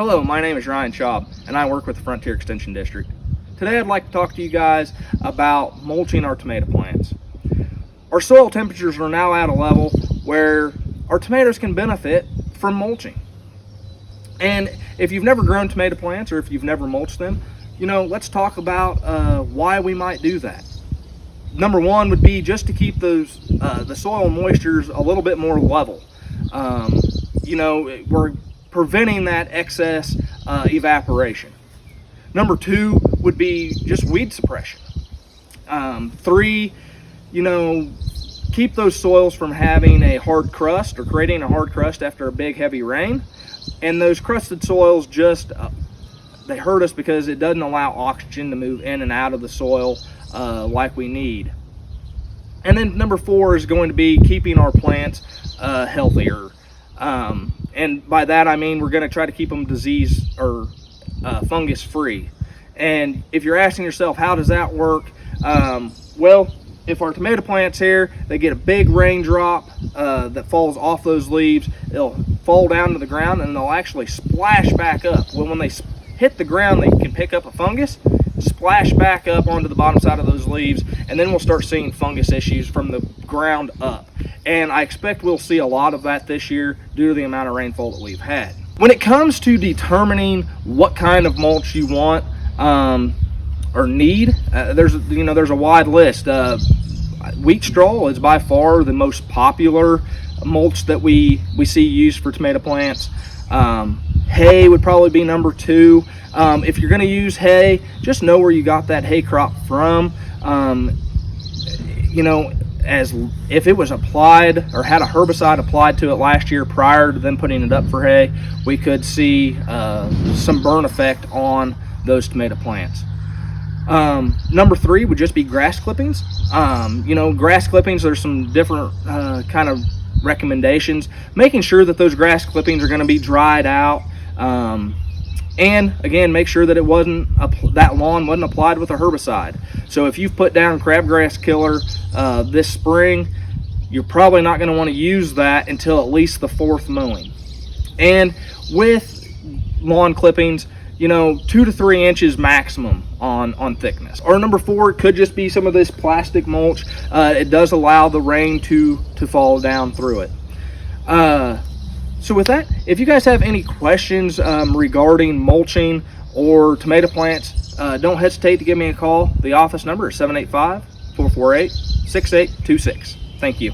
Hello, my name is Ryan Schaub, and I work with the Frontier Extension District. Today I'd like to talk to you guys about mulching our tomato plants. Our soil temperatures are now at a level where our tomatoes can benefit from mulching. And if you've never grown tomato plants or if you've never mulched them, let's talk about why we might do that. Number one would be just to keep those the soil moistures a little bit more level. We're preventing that excess evaporation. Number two would be just weed suppression. Three, keep those soils from having a hard crust or creating a hard crust after a big heavy rain. And those crusted soils they hurt us because it doesn't allow oxygen to move in and out of the soil like we need. And then number four is going to be keeping our plants healthier. And by that I mean we're going to try to keep them disease or fungus free. And if you're asking yourself, how does that work? Well, if our tomato plants here, they get a big raindrop that falls off those leaves, it'll fall down to the ground and they'll actually splash back up. Well, when they hit the ground, they can pick up a fungus, splash back up onto the bottom side of those leaves, and then we'll start seeing fungus issues from the ground up. And I expect we'll see a lot of that this year due to the amount of rainfall that we've had. When it comes to determining what kind of mulch you want or need, there's a wide list. Wheat straw is by far the most popular mulch that we see used for tomato plants. Hay would probably be number two. If you're going to use hay, just know where you got that hay crop from. As if it was applied or had a herbicide applied to it last year prior to them putting it up for hay, we could see some burn effect on those tomato plants. Number three would just be grass clippings. Grass clippings, there's some different kind of recommendations, making sure that those grass clippings are going to be dried out. And again, make sure that that lawn wasn't applied with a herbicide. So if you've put down crabgrass killer this spring, you're probably not going to want to use that until at least the fourth mowing. And with lawn clippings, 2 to 3 inches maximum on thickness. Or number four, it could just be some of this plastic mulch. It does allow the rain to fall down through it. So with that, if you guys have any questions regarding mulching or tomato plants, don't hesitate to give me a call. The office number is 785-448-6826. Thank you.